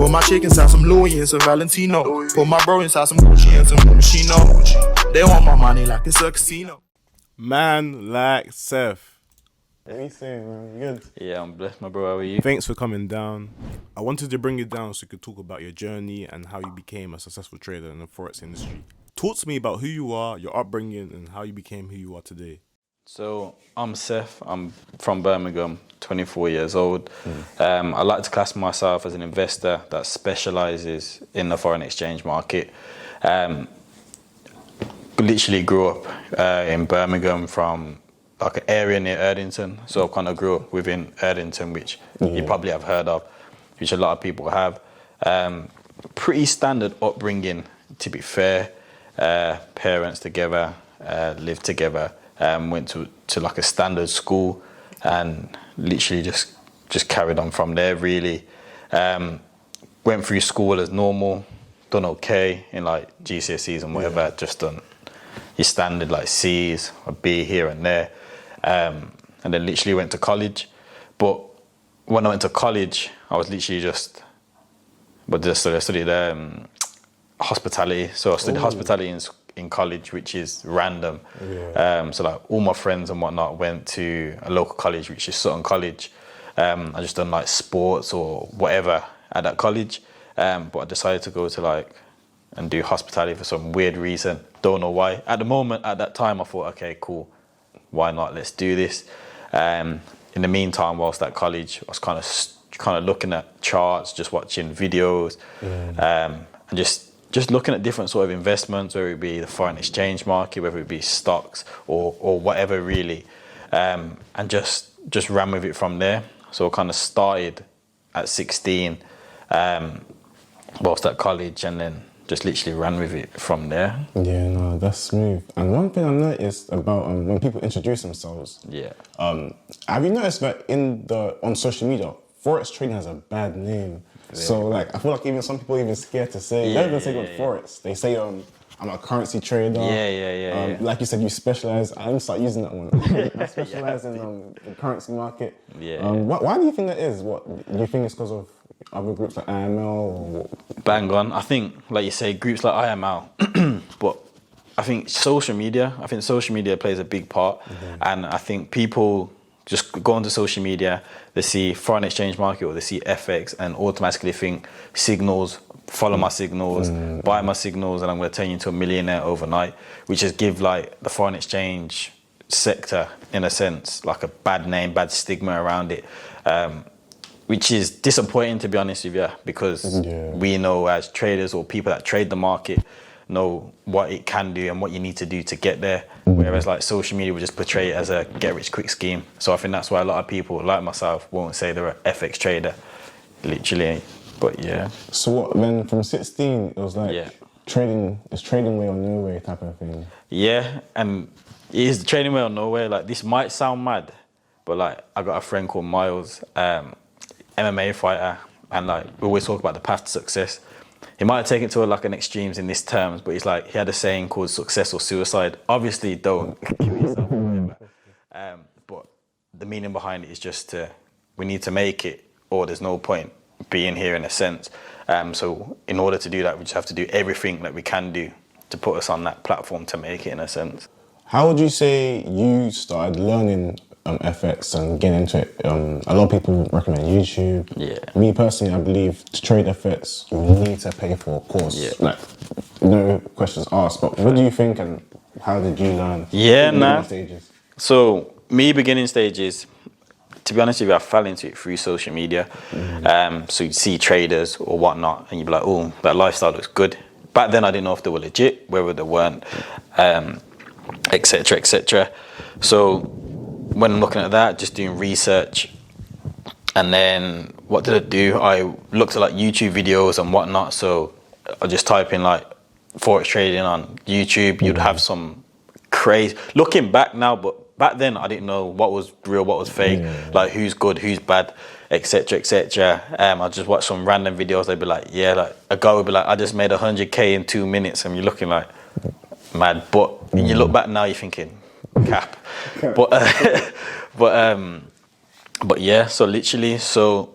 Put my chick inside some Louis and some Valentino. Put my bro inside some Gucci and some Moschino. They want my money like it's a casino. Man like Sef. What are you saying, man? You good? Yeah, I'm blessed, my bro. How are you? Thanks for coming down. I wanted to bring you down so you could talk about your journey and how you became a successful trader in the forex industry. Talk to me about who you are, your upbringing, and how you became who you are today. So, I'm Sef. I'm from Birmingham, 24 years old. I like to class myself as an investor that specializes in the foreign exchange market. Literally grew up in Birmingham from like an area near Erdington. So I kind of grew up within Erdington, which you probably have heard of, which a lot of people have. Pretty standard upbringing, to be fair. Parents together, lived together, went to like a standard school and literally just carried on from there, really. Went through school as normal, done okay in like GCSEs and whatever, just done your standard like C's, a B here and there. And then literally went to college. But when I went to college, I was literally I studied hospitality. So I studied hospitality in college, which is random. So like all my friends and whatnot went to a local college, which is Sutton College. I just done like sports or whatever at that college. But I decided to go to and do hospitality for some weird reason. Don't know why. At that time, I thought, okay, cool. Why not? Let's do this. In the meantime, whilst at college, I was kind of looking at charts, just watching videos, and just looking at different sort of investments, whether it be the foreign exchange market, whether it be stocks or whatever really, and just ran with it from there. So I kind of started at 16, whilst at college, and then just literally ran with it from there. Yeah, no, that's smooth. And one thing I noticed about when people introduce themselves, have you noticed that on social media, forex trading has a bad name? So I feel like even some people are even scared to say, they don't even say about forex. They say I'm a currency trader. Like you said, you specialize. I'm gonna start using that one. I specialize in the currency market. Why do you think that is? What do you think it's because of other groups like IML? Or bang on. I think, like you say, groups like IML, but I think social media plays a big part. And I think people just go onto social media, they see foreign exchange market or they see FX and automatically think signals, follow my signals, buy my signals, and I'm going to turn you into a millionaire overnight, which is give like the foreign exchange sector, in a sense, like a bad name, bad stigma around it, which is disappointing, to be honest with you, because we know as traders or people that trade the market know what it can do and what you need to do to get there. Whereas like social media will just portray it as a get rich quick scheme. So I think that's why a lot of people like myself won't say they're an FX trader, literally. But yeah. So what, then from 16, it was like trading way or no way type of thing? Yeah, and it is the trading way or no way. Like, this might sound mad, but like I got a friend called Miles, MMA fighter, and like we always talk about the path to success. He might have taken it to like an extremes in these terms, but he's like, he had a saying called success or suicide. Obviously, don't kill yourself or whatever. But the meaning behind it is just we need to make it, or there's no point being here, in a sense. So in order to do that, we just have to do everything that we can do to put us on that platform to make it, in a sense. How would you say you started learning FX and getting into it? A lot of people recommend YouTube. Me personally, I believe to trade FX, you need to pay for a course. Like, no questions asked. But what do you think, and how did you learn? Stages? So me beginning stages, to be honest with you, I fell into it through social media. So you'd see traders or whatnot, and you'd be like, oh, that lifestyle looks good. Back then, I didn't know if they were legit, whether they weren't, etc., etc. So when I'm looking at that, just doing research, and then what did I do? I looked at like YouTube videos and whatnot. So I just type in like forex trading on YouTube. You'd have some crazy, looking back now, but back then I didn't know what was real, what was fake, like who's good, who's bad, etc., etc. I just watched some random videos. They'd be like, like a guy would be like, I just made 100K in 2 minutes, and you're looking like mad. But when you look back now, you're thinking, cap. But yeah, so literally, so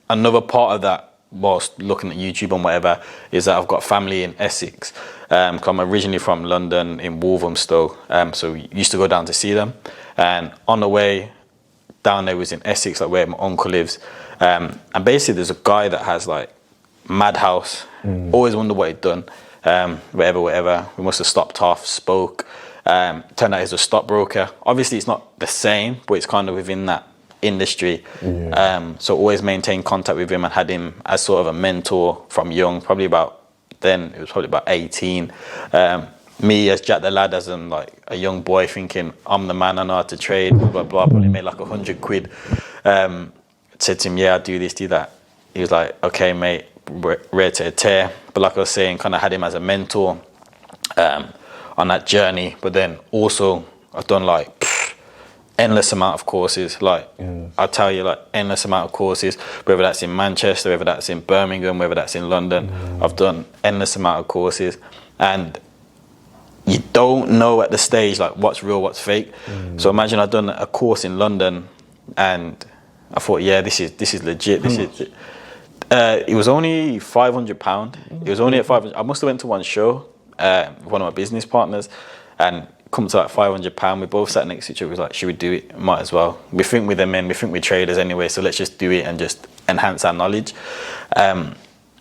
another part of that whilst looking at YouTube and whatever, is that I've got family in Essex. 'Cause I'm originally from London in Walthamstow, so we used to go down to see them. And on the way down there was in Essex, like where my uncle lives. And basically there's a guy that has like madhouse. Always wonder what he'd done. Whatever. We must have stopped off, spoke. Turned out he's a stockbroker. Obviously it's not the same, but it's kind of within that industry. So always maintained contact with him and had him as sort of a mentor from young, probably about 18. Me as Jack the lad, as I'm like a young boy thinking I'm the man, I know how to trade, blah, blah, blah. Probably made like 100 quid. Said to him, yeah, I'll do this, do that. He was like, okay, mate, ready to tear. But like I was saying, kind of had him as a mentor on that journey. But then also I've done like endless amount of courses. Like I'll tell you, like endless amount of courses, whether that's in Manchester, whether that's in Birmingham, whether that's in London. I've done endless amount of courses, and you don't know at the stage like what's real, what's fake. So imagine I've done a course in London, and I thought, yeah, this is legit. It was only £500. It was only at 500. I must have went to one show, one of my business partners, and come to like £500. We both sat next to each other. We was like, should we do it? Might as well. We think we're the men. We think we're traders anyway. So let's just do it and just enhance our knowledge.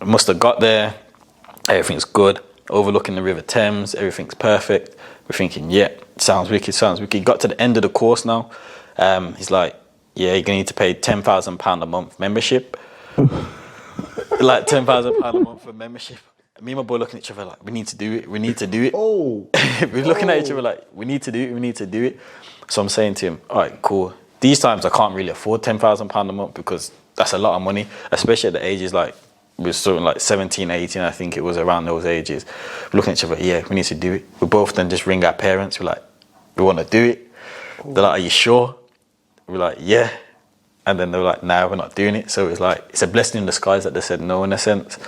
Must have got there. Everything's good. Overlooking the River Thames. Everything's perfect. We're thinking, yeah, sounds wicked. Sounds wicked. Got to the end of the course now. He's like, yeah, you're gonna need to pay £10,000 a month membership. Like £10,000 a month for membership. Me and my boy looking at each other like, we need to do it. We need to do it. We're looking at each other like, we need to do it. We need to do it. So I'm saying to him, all right, cool. These times I can't really afford £10,000 a month because that's a lot of money, especially at the ages like, we were sort of like 17, 18, I think it was around those ages. We're looking at each other, yeah, we need to do it. We both then just ring our parents. We're like, we want to do it. They're like, are you sure? We're like, yeah. And then they were like, nah, we're not doing it. So it was like, it's a blessing in disguise that they said no in a sense.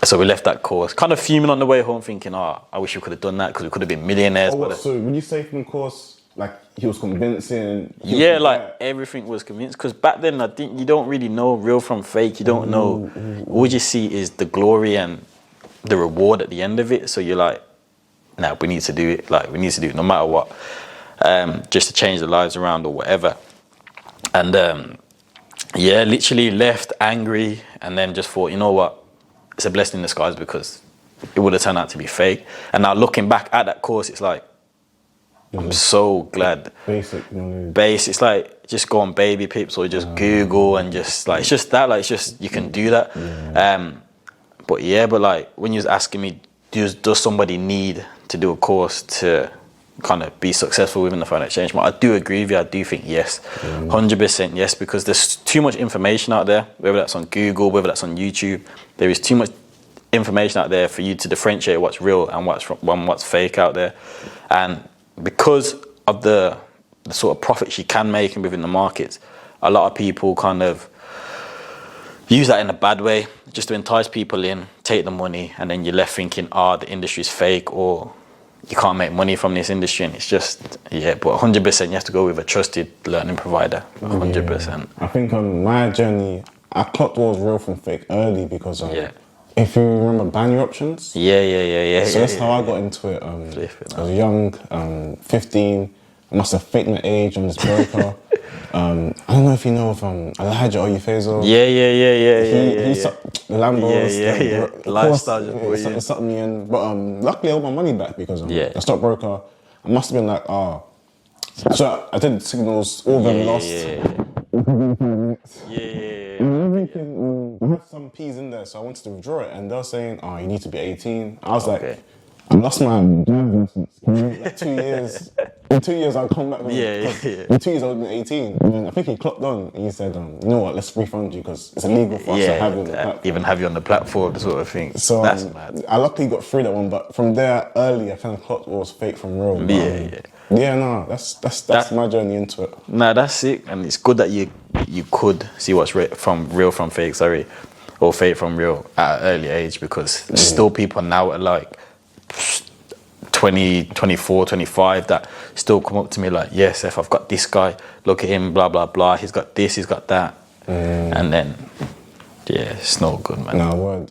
So we left that course, kind of fuming on the way home, thinking, oh, I wish we could have done that because we could have been millionaires. So when you say from the course, like he was convincing? Yeah, like everything was convinced. Because back then, I think you don't really know real from fake. You don't know. All you see is the glory and the reward at the end of it. So you're like, nah, we need to do it. Like, we need to do it no matter what. Just to change the lives around or whatever. And yeah, literally left angry and then just thought, you know what? It's a blessing in disguise because it would have turned out to be fake. And now looking back at that course, it's like, I'm so glad. Basic knowledge. It's like, just go on Baby Pips or just Google and just like, it's just that, like, it's just, you can do that. But like, when you was asking me, does somebody need to do a course to kind of be successful within the foreign exchange market? I do agree with you. I do think yes, 100% yes, because there's too much information out there, whether that's on Google, whether that's on YouTube. There is too much information out there for you to differentiate what's real and what's fake out there. And because of the sort of profits you can make within the markets, a lot of people kind of use that in a bad way, just to entice people in, take the money, and then you're left thinking, the industry's fake, or you can't make money from this industry. And it's just, yeah, but 100% you have to go with a trusted learning provider, 100%. Yeah. I think on my journey, I clocked what was real from fake early because if you remember binary options. Yeah. So that's how I got into it. I was young, 15. I must have faked my age on this broker. I don't know if you know of Elijah Oyefezo. Yeah. Lambos. Lifestyle just boy, yeah. Something me in. But luckily I got my money back because the stockbroker, I must have been like, So I did signals, all of them lost. I had some P's in there, so I wanted to withdraw it, and they were saying, you need to be 18. I was like, I lost my driving license. Like 2 years. In 2 years, I'll come back. In 2 years, I would have been 18. And then I think he clocked on, and he said, you know what, let's refund you, because it's illegal for us to have you on the platform. Even have you on the platform, sort of thing. So that's mad. I luckily got through that one, but from there, early, I kind of clocked what was fake from real. That's my journey into it. Nah, that's sick, and it's good that you could see what's real from fake, or fake from real at an early age, because there's still people now at like 20, 24, 25 that still come up to me like, yes, Sef, I've got this guy, look at him, blah, blah, blah, he's got this, he's got that. And then Yeah, it's not good, man. No, word.